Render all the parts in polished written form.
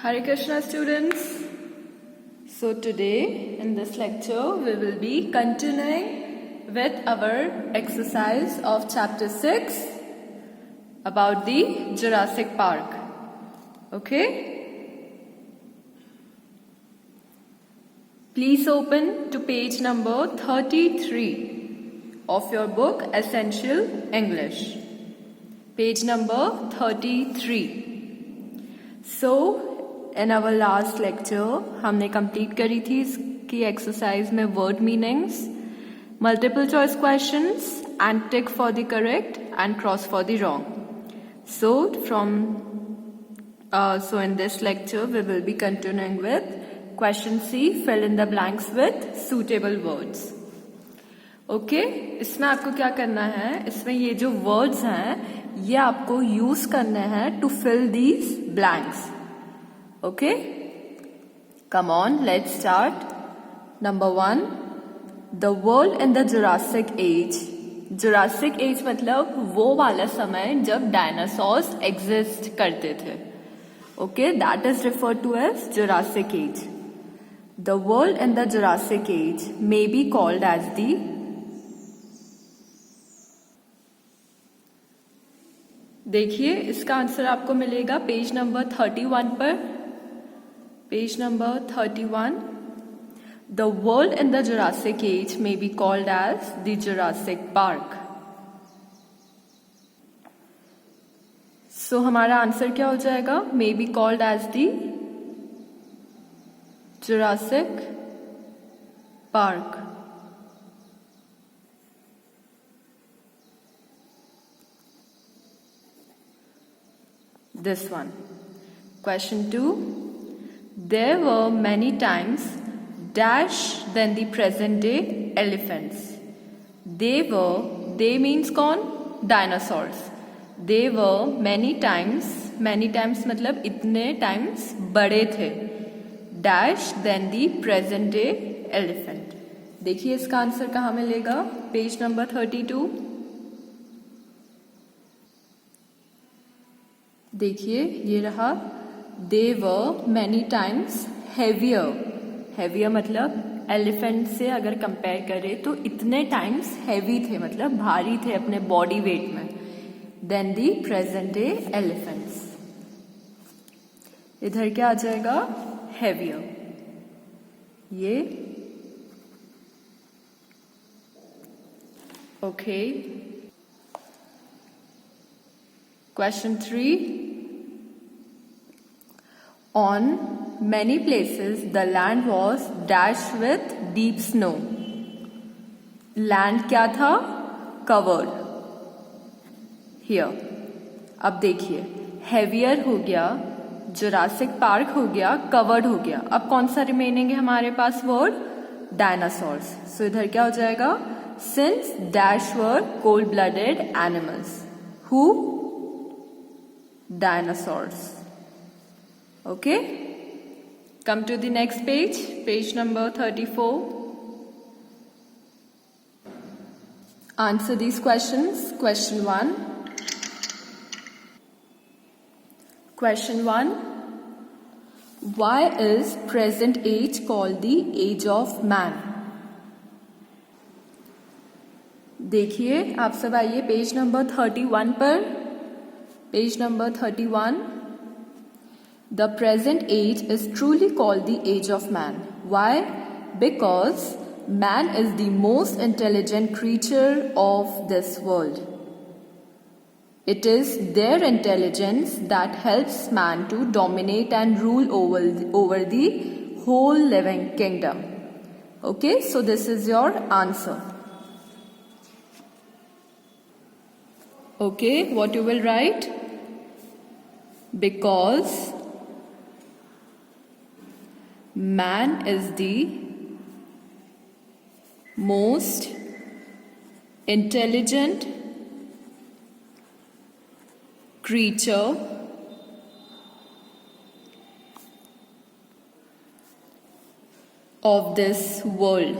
Hare Krishna students. So today in this lecture we will be continuing with our exercise of chapter 6 about the Jurassic Park. Okay? Please open to page number 33 of your book Essential English. Page number 33. So in our last lecture हमने complete करी थी इसकी exercise में word meanings, multiple choice questions and tick for the correct and cross for the wrong. So in this lecture we will be continuing with question C, fill in the blanks with suitable words. Okay? इसमें आपको क्या करना है, इसमें ये जो words हैं ये आपको यूज करने हैं to fill these blanks. Okay? Come on, let's start. Number 1, the world in the Jurassic Age. Jurassic Age मतलब वो वाला समय जब डायनासोर्स एग्जिस्ट करते थे. Okay, that is referred to as Jurassic Age. The world in the Jurassic Age may be called as the. देखिए इसका answer आपको मिलेगा पेज नंबर 31 पर. Page number 31. The world in the Jurassic Age may be called as the Jurassic Park. So हमारा answer क्या हो जाएगा? May be called as the Jurassic Park. This one. Question 2. There were many times dash than the present day elephants. They means कौन? Dinosaurs. They were many times मतलब इतने times बड़े थे. Dash than the present day elephant. देखिए इसका answer कहाँ मिलेगा? Page number 32. देखिए ये रहा. They were many times heavier. Heavier मतलब एलिफेंट से अगर कंपेयर करें तो इतने टाइम्स हैवी थे, मतलब भारी थे अपने बॉडी वेट में, then the present day elephants. इधर क्या आ जाएगा? हैवियर. ये okay. Question 3. On many places, the land was dashed with deep snow. Land क्या था? Covered. Here. अब देखिए, heavier हो गया, Jurassic Park हो गया, covered हो गया. अब कौन सा remaining है हमारे पास word? Dinosaurs. So इधर क्या हो जाएगा? Since dash were cold-blooded animals. Who? Dinosaurs. Okay, come to the next page, page number 34. Answer these questions. Question 1. Question 1. Why is present age called the age of man? देखिए आप सब आइए page number 31 पर. Page number 31. The present age is truly called the age of man. Why? Because man is the most intelligent creature of this world. It is their intelligence that helps man to dominate and rule over the whole living kingdom. Okay, so this is your answer. Okay, what you will write? Because man is the most intelligent creature of this world.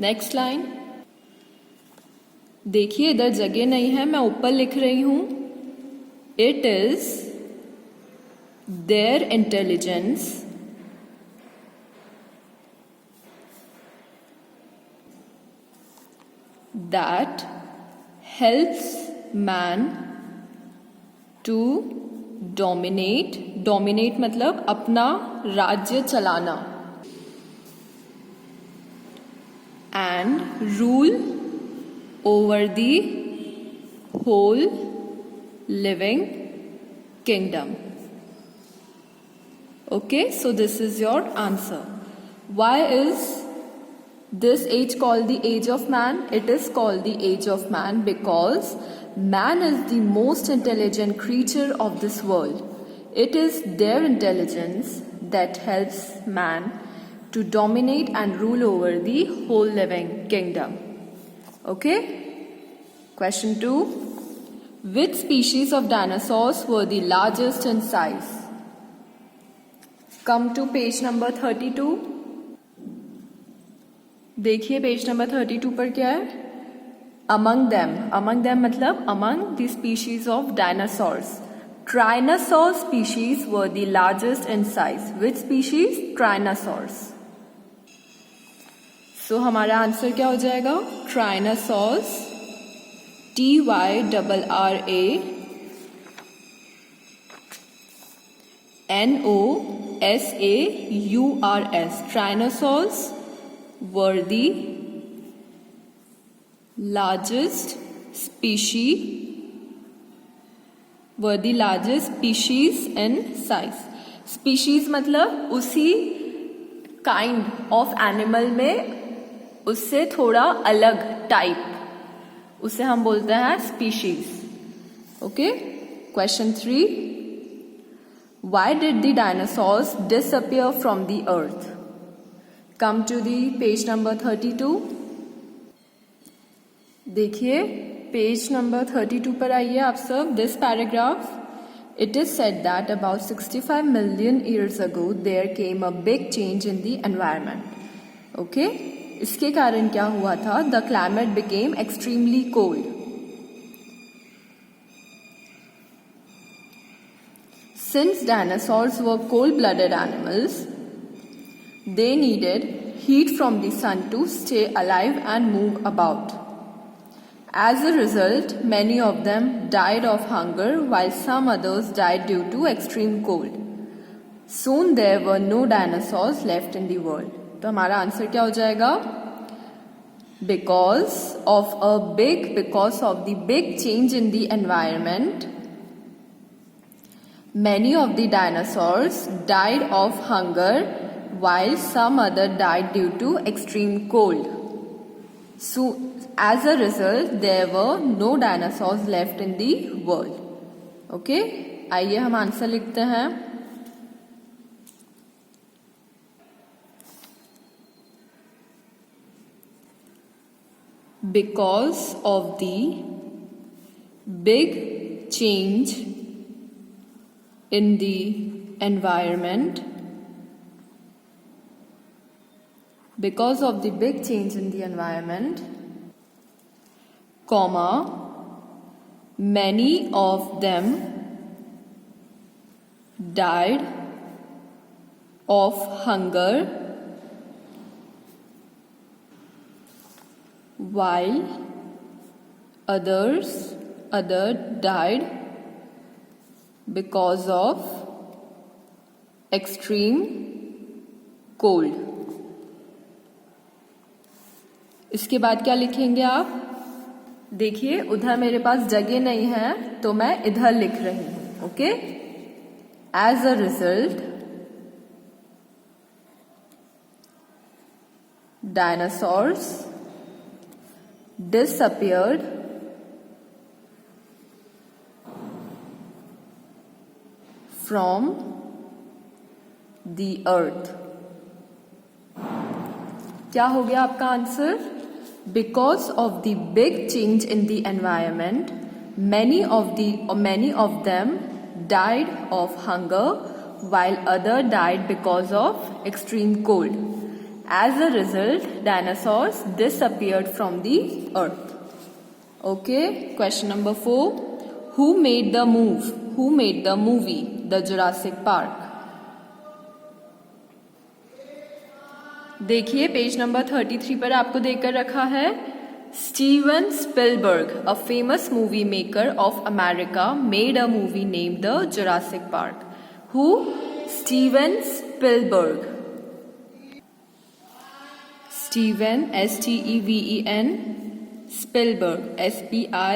Next line. देखिए इधर जगह नहीं है, मैं ऊपर लिख रही हूं. It is their intelligence that helps man to dominate मतलब अपना राज्य चलाना, and rule over the whole living kingdom. Okay, so this is your answer. Why is this age called the age of man? It is called the age of man because man is the most intelligent creature of this world. It is their intelligence that helps man to dominate and rule over the whole living kingdom. Okay? Question 2. Which species of dinosaurs were the largest in size? Come to page number 32. देखिए page number 32 पर क्या है? Among them मतलब among the species of dinosaurs. Tyrannosaur species were the largest in size. Which species? Tyrannosaurs. So हमारा answer क्या हो जाएगा? Tyrannosaurs. Tyrannosaurs. Tyrannosaurs were the largest species in size. Species मतलब उसी kind of animal में उससे थोड़ा अलग type, उसे हम बोलते हैं species. Okay? Question 3. Why did the dinosaurs disappear from the earth? Come to the page number 32. देखिए पेज नंबर 32 पर आइए आप सब. This paragraph. It is said that about 65 million years ago there came a big change in the environment. Okay? इसके कारण क्या हुआ था? The climate became extremely cold. Since dinosaurs were cold-blooded animals, they needed heat from the sun to stay alive and move about. As a result, many of them died of hunger while some others died due to extreme cold. Soon there were no dinosaurs left in the world. तो हमारा answer क्या हो जाएगा? Because of the big change in the environment, many of the dinosaurs died of hunger while some other died due to extreme cold. So, as a result, there were no dinosaurs left in the world. Okay? आइए हम answer लिखते हैं. Because of the big change in the environment, many of them died of hunger while others died because of extreme cold. इसके बाद क्या लिखेंगे आप? देखिए उधर मेरे पास जगह नहीं है तो मैं इधर लिख रही हूं. Okay? As a result dinosaurs disappeared from the earth. क्या हो गया आपका answer? Because of the big change in the environment, many of them died of hunger while others died because of extreme cold. As a result, dinosaurs disappeared from the earth. Okay, question number 4. Who made the movie? The Jurassic park? देखिए page number 33 पर आपको देकर रखा है, Steven Spielberg, a famous movie maker of America, made a movie named the Jurassic park. Who? Steven Spielberg. Steven STEVEN, Spielberg SPIELBERG,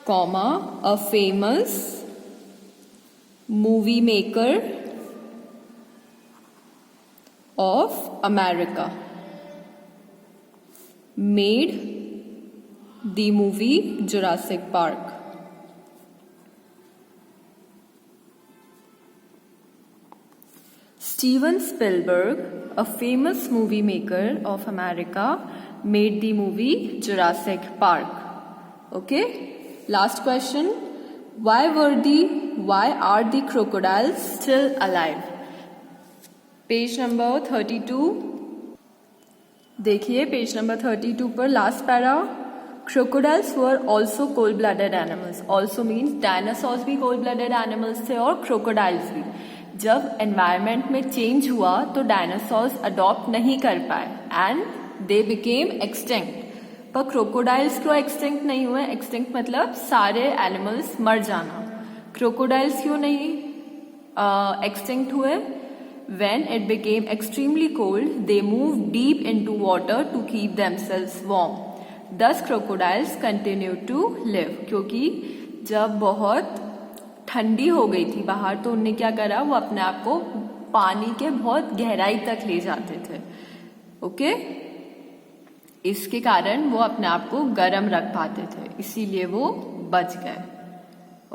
comma, a famous movie maker of America, made the movie Jurassic Park. Steven Spielberg, a famous movie maker of America, made the movie Jurassic Park. Okay? Last question. Why are the crocodiles still alive? Page number 32. देखिए page number 32 पर last para. Crocodiles were also cold-blooded animals. Also means dinosaurs भी cold-blooded animals थे और crocodiles भी. जब environment में change हुआ तो डायनासोर्स अडॉप्ट नहीं कर पाए एंड दे बिकेम एक्सटिंक्ट. पर क्रोकोडाइल्स क्यों एक्सटिंक्ट नहीं हुए? एक्सटिंक्ट मतलब सारे एनिमल्स मर जाना. क्रोकोडाइल्स क्यों नहीं एक्सटिंक्ट हुए? When it became extremely cold they move deep into water to keep themselves warm. Thus crocodiles continue to live. क्योंकि जब बहुत ठंडी हो गई थी बाहर तो उनने क्या करा, वो अपने आप को पानी के बहुत गहराई तक ले जाते थे. ओके, इसके कारण वो अपने आप को गर्म रख पाते थे, इसीलिए वो बच गए.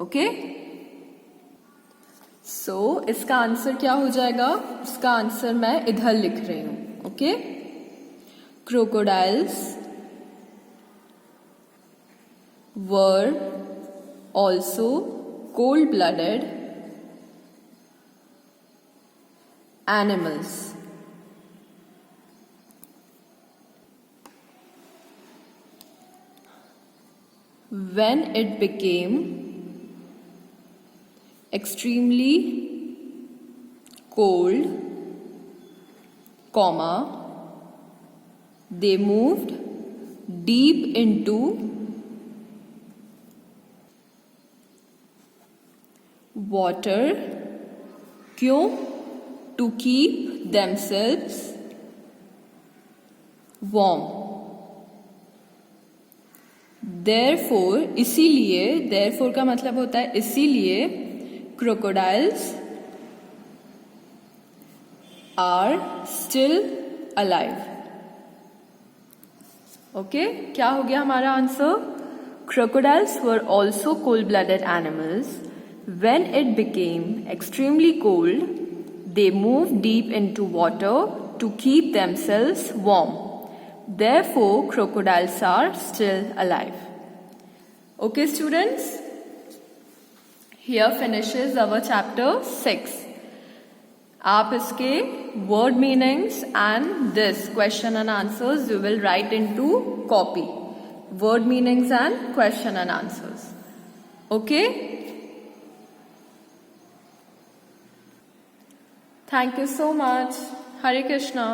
ओके, सो इसका आंसर क्या हो जाएगा? इसका आंसर मैं इधर लिख रही हूं. Okay, crocodiles were also cold-blooded animals. When it became extremely cold, comma, they moved deep into water. क्यों? To keep themselves warm. Therefore, इसीलिए, therefore का मतलब होता है इसीलिए, crocodiles are still alive. Okay? क्या हो गया हमारा answer? Crocodiles were also cold-blooded animals. When it became extremely cold, they moved deep into water to keep themselves warm. Therefore, crocodiles are still alive. Okay, students? Here finishes our chapter 6. आप इसके word meanings and this question and answers you will write into copy. Word meanings and question and answers. Okay? Thank you so much. Hare Krishna.